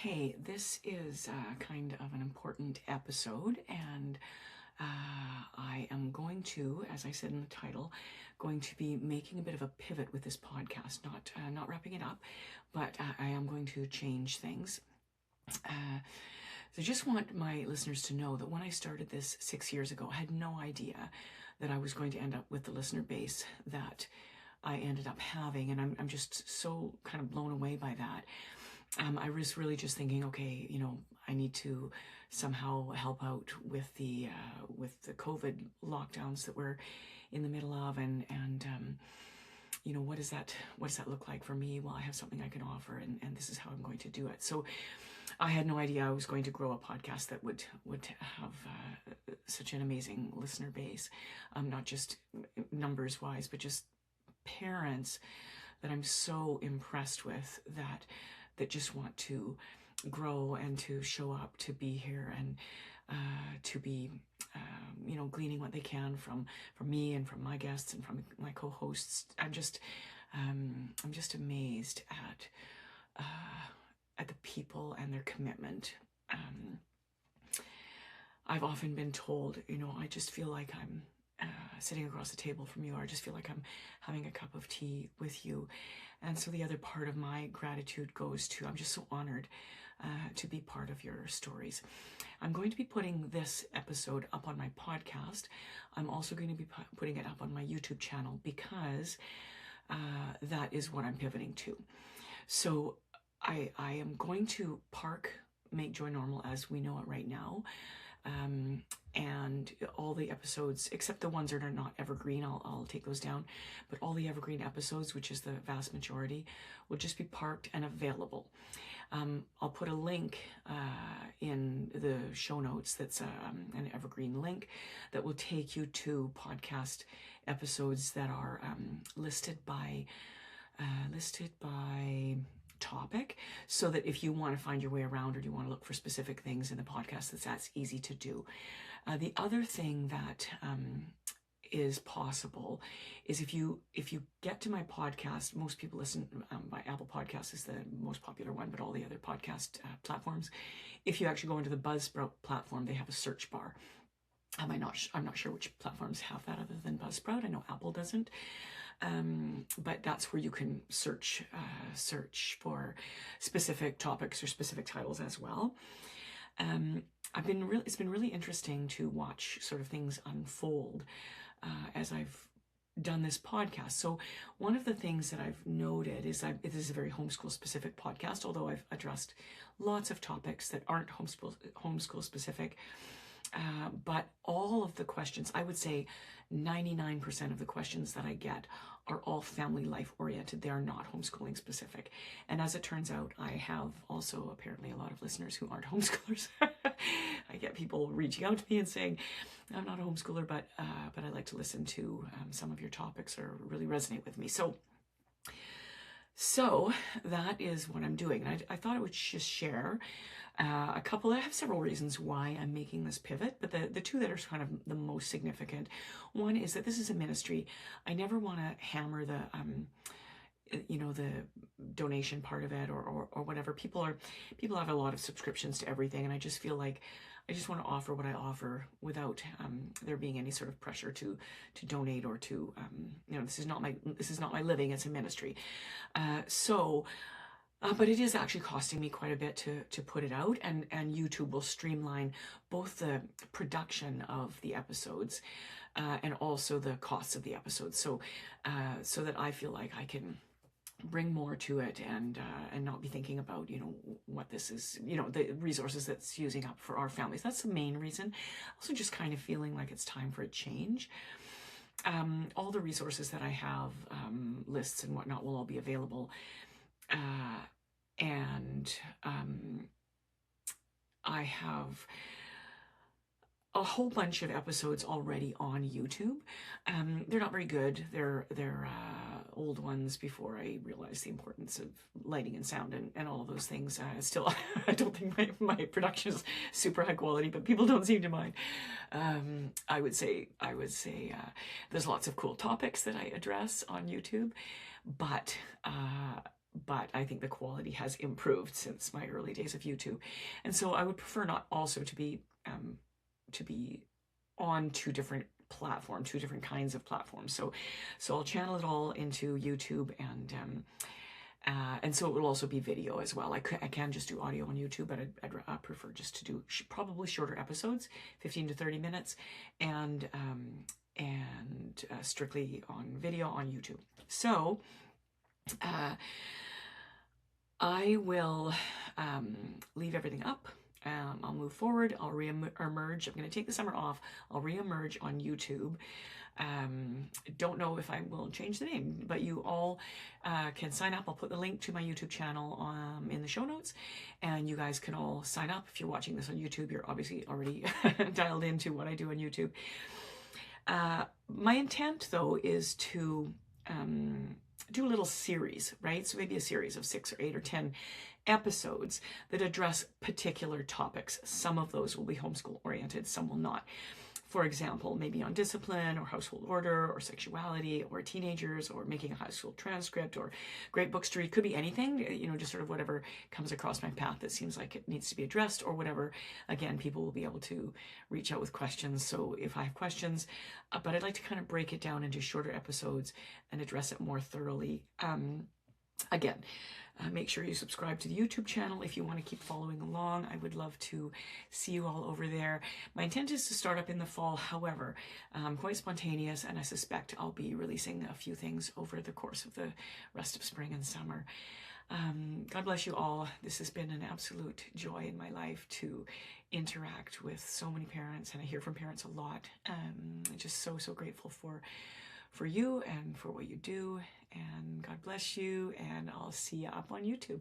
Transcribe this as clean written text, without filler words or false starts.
Hey, this is kind of an important episode, and I am going to, as I said in the title, going to be making a bit of a pivot with this podcast. Not wrapping it up, but I am going to change things. So I just want my listeners to know that when I started this 6 years ago, I had no idea that I was going to end up with the listener base that I ended up having, and I'm just so kind of blown away by that. I was really just thinking, okay, I need to somehow help out with the COVID lockdowns that we're in the middle of, and what does that look like for me? Well, I have something I can offer, and this is how I'm going to do it. So I had no idea I was going to grow a podcast that would have such an amazing listener base, not just numbers wise, but just parents that I'm so impressed with that just want to grow and to show up, to be here, and to be gleaning what they can from me and from my guests and from my co-hosts. I'm just amazed at the people and their commitment. I've often been told, I just feel like I'm sitting across the table from you, or I just feel like I'm having a cup of tea with you. And so the other part of my gratitude goes to, I'm just so honored to be part of your stories. I'm going to be putting this episode up on my podcast. I'm also going to be putting it up on my YouTube channel, because that is what I'm pivoting to. So I am going to park Make Joy Normal as we know it right now. And all the episodes, except the ones that are not evergreen, I'll take those down. But all the evergreen episodes, which is the vast majority, will just be parked and available. I'll put a link in the show notes that's an evergreen link that will take you to podcast episodes that are listed by topic, so that if you want to find your way around, or you want to look for specific things in the podcast, that's easy to do. The other thing that is possible is if you get to my podcast, most people listen by Apple Podcasts is the most popular one, but all the other podcast platforms, if you actually go into the Buzzsprout platform, they have a search bar. I'm not sure which platforms have that other than Buzzsprout. I know Apple doesn't. But that's where you can search for specific topics or specific titles as well. It's been really interesting to watch sort of things unfold as I've done this podcast. So one of the things that I've noted is it is a very homeschool specific podcast, although I've addressed lots of topics that aren't homeschool specific. But all of the questions, I would say 99% of the questions that I get are all family life oriented. They are not homeschooling specific. And as it turns out, I have also apparently a lot of listeners who aren't homeschoolers. I get people reaching out to me and saying, I'm not a homeschooler, but I like to listen to some of your topics, or really resonate with me. So that is what I'm doing. And I thought I would just share I have several reasons why I'm making this pivot, but the two that are kind of the most significant, one is that this is a ministry. I never want to hammer the donation part of it, or whatever. People have a lot of subscriptions to everything, and I just feel like I just want to offer what I offer without there being any sort of pressure to donate, or to this is not my living. It's a ministry. But it is actually costing me quite a bit to put it out, and YouTube will streamline both the production of the episodes and also the costs of the episodes, so that I feel like I can bring more to it, and not be thinking about what this is, the resources that's using up for our families. That's the main reason. Also, just kind of feeling like it's time for a change. All the resources that I have, lists and whatnot, will all be available. And I have a whole bunch of episodes already on YouTube. They're not very good. They're old ones before I realized the importance of lighting and sound and all of those things. Still, I don't think my production is super high quality, but people don't seem to mind. I would say there's lots of cool topics that I address on YouTube, but but I think the quality has improved since my early days of YouTube. And so I would prefer not also to be on two different platforms, two different kinds of platforms. So I'll channel it all into YouTube, and so it will also be video as well. I can just do audio on YouTube, but I'd prefer just to do probably shorter episodes, 15 to 30 minutes, and strictly on video on YouTube. So I will leave everything up. I'll move forward. I'll re-emerge. I'm going to take the summer off. I'll re-emerge on YouTube. Don't know if I will change the name, but you all can sign up. I'll put the link to my YouTube channel in the show notes, and you guys can all sign up. If you're watching this on YouTube, you're obviously already dialed into what I do on YouTube. My intent, though, is to do a little series, right? So maybe a series of 6 or 8 or 10 episodes that address particular topics. Some of those will be homeschool oriented, some will not. For example, maybe on discipline or household order or sexuality or teenagers or making a high school transcript or great books to read. Could be anything, you know, just sort of whatever comes across my path that seems like it needs to be addressed or whatever. Again, people will be able to reach out with questions. So if I have questions, but I'd like to kind of break it down into shorter episodes and address it more thoroughly. Again, make sure you subscribe to the YouTube channel if you want to keep following along. I would love to see you all over there. My intent is to start up in the fall. However, I'm quite spontaneous, and I suspect I'll be releasing a few things over the course of the rest of spring and summer. God bless you all. This has been an absolute joy in my life to interact with so many parents, and I hear from parents a lot. I'm just so grateful for you and for what you do, and God bless you, and I'll see you up on YouTube.